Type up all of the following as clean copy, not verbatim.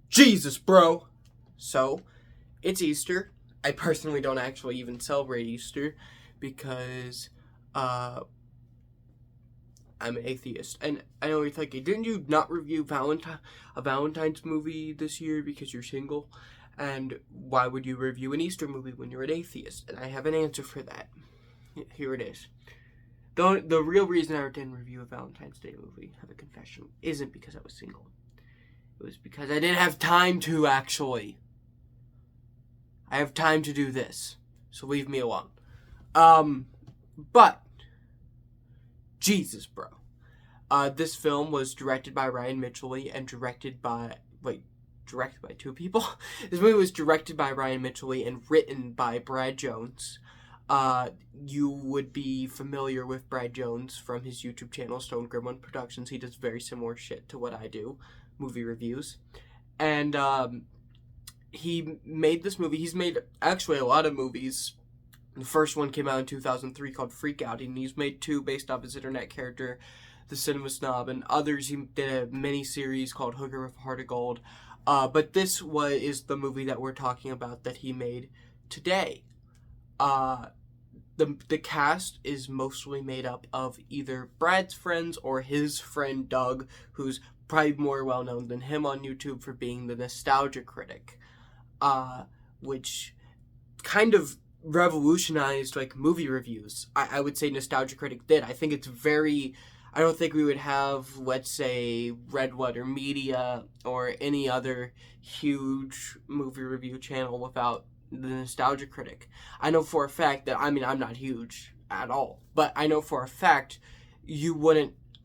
Jesus, bro. So, it's Easter. I personally don't actually even celebrate Easter because I'm an atheist. And I know you're thinking, didn't you not review a Valentine's movie this year because you're single? And why would you review an Easter movie when you're an atheist? And I have an answer for that. Here it is. The real reason I didn't review a Valentine's Day movie, have a confession, isn't because I was single. It was because I didn't have time to, actually. I have time to do this, so leave me alone. But, Jesus, bro. This film was directed by Ryan Mitchell and directed by two people? This movie was directed by Ryan Mitchell and written by Brad Jones. You would be familiar with Brad Jones from his YouTube channel, Stone Gremlin Productions. He does very similar shit to what I do, movie reviews. And, he made this movie. He's made, actually, a lot of movies. The first one came out in 2003 called Freak Out, and he's made two based off his internet character, The Cinema Snob, and others. He did a mini-series called Hooker with a Heart of Gold. But this is the movie that we're talking about that he made today. The cast is mostly made up of either Brad's friends or his friend Doug, who's probably more well known than him on YouTube for being the Nostalgia Critic, which kind of revolutionized movie reviews. I would say Nostalgia Critic did. I think it's I don't think we would have, let's say, Red Letter Media or any other huge movie review channel without the Nostalgia Critic. I know for a fact that, I'm not huge at all, but I know for a fact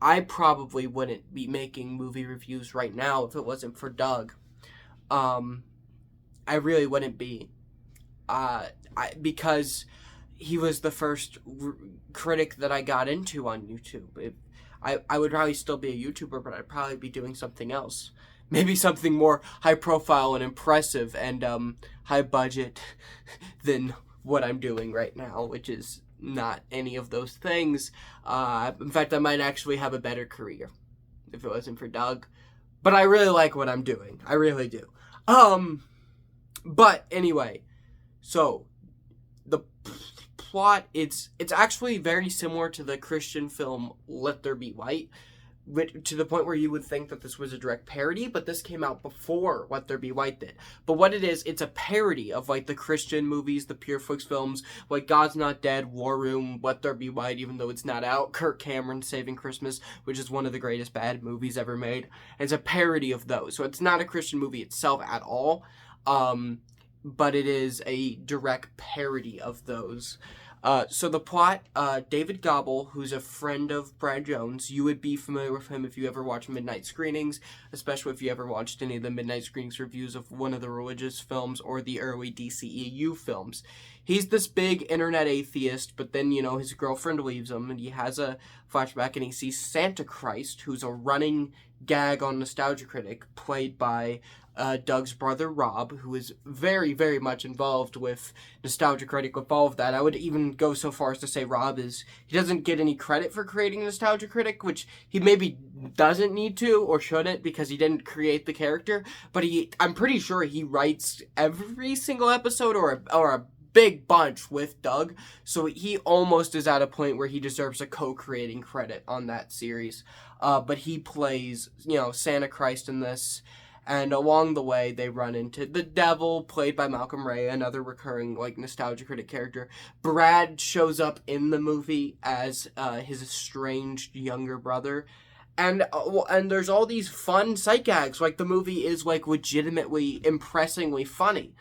I probably wouldn't be making movie reviews right now if it wasn't for Doug. I really wouldn't be. Because he was the first critic that I got into on YouTube. I would probably still be a YouTuber, but I'd probably be doing something else. Maybe something more high profile and impressive and high budget than what I'm doing right now, which is not any of those things. In fact, I might actually have a better career if it wasn't for Doug. But I really like what I'm doing. I really do. But anyway, so the plot, it's actually very similar to the Christian film Let There Be Light, to the point where you would think that this was a direct parody, but this came out before Let There Be Light did. But what it is, it's a parody of the Christian movies, the PureFlix films, God's Not Dead, War Room, Let There Be Light, even though it's not out, Kirk Cameron Saving Christmas, which is one of the greatest bad movies ever made. And it's a parody of those. So it's not a Christian movie itself at all, but it is a direct parody of those. So the plot, David Gobble, who's a friend of Brad Jones, you would be familiar with him if you ever watch Midnight Screenings, especially if you ever watched any of the Midnight Screenings reviews of one of the religious films or the early DCEU films. He's this big internet atheist, but then, his girlfriend leaves him, and he has a flashback, and he sees Santa Christ, who's a running gag on Nostalgia Critic, played by Doug's brother Rob, who is very, very much involved with Nostalgia Critic, with all of that. I would even go so far as to say he doesn't get any credit for creating Nostalgia Critic, which he maybe doesn't need to or shouldn't because he didn't create the character, but I'm pretty sure he writes every single episode or a big bunch with Doug, so he almost is at a point where he deserves a co-creating credit on that series. But he plays, Santa Christ in this, and along the way they run into the devil, played by Malcolm Ray, another recurring Nostalgia Critic character. Brad shows up in the movie as his estranged younger brother. And there's all these fun sight gags. The movie is legitimately impressingly funny.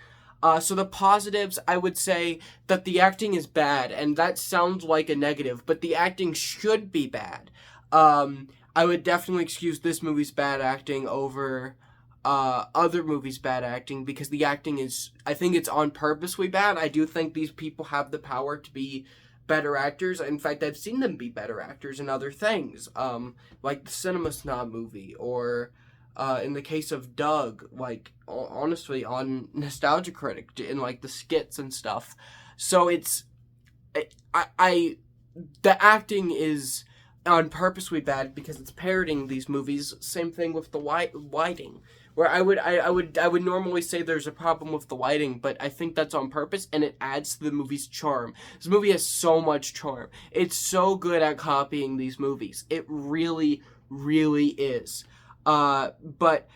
So the positives, I would say that the acting is bad, and that sounds like a negative, but the acting should be bad. I would definitely excuse this movie's bad acting over other movies' bad acting, because the acting I think it's on purposely bad. I do think these people have the power to be better actors. In fact, I've seen them be better actors in other things, like the Cinema Snob movie, or in the case of Doug, honestly, on Nostalgia Critic, in the skits and stuff. So the acting is on purposely bad because it's parroting these movies. Same thing with the lighting, where I would normally say there's a problem with the lighting, but I think that's on purpose and it adds to the movie's charm. This movie has so much charm. It's so good at copying these movies. It really, really is. But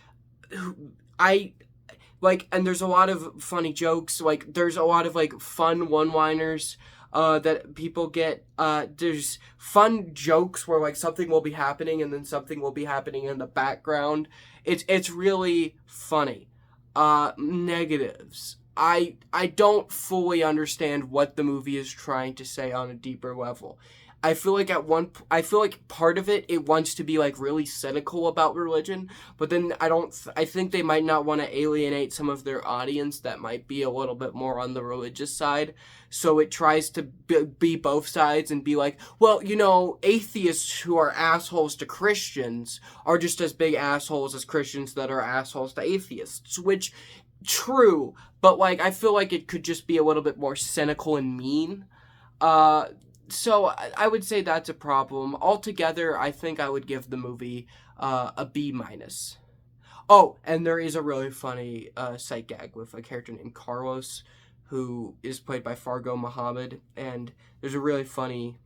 I like, and there's a lot of funny jokes. Like, there's a lot of like fun one-liners that people get. There's fun jokes where like something will be happening and then something will be happening in the background. It's really funny. Negatives. I don't fully understand what the movie is trying to say on a deeper level. I feel like part of it wants to be like really cynical about religion, but then I think they might not want to alienate some of their audience that might be a little bit more on the religious side. So it tries to be both sides and be like, well, atheists who are assholes to Christians are just as big assholes as Christians that are assholes to atheists, which true, but like I feel like it could just be a little bit more cynical and mean. So I would say that's a problem. Altogether, I think I would give the movie a B minus. Oh, and there is a really funny sight gag with a character named Carlos, who is played by Fargo Muhammad, and there's a really funny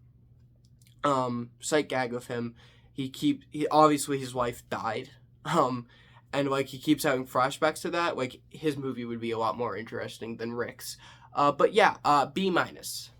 sight gag of him. He obviously his wife died, and like he keeps having flashbacks to that. Like his movie would be a lot more interesting than Rick's. But yeah, B minus.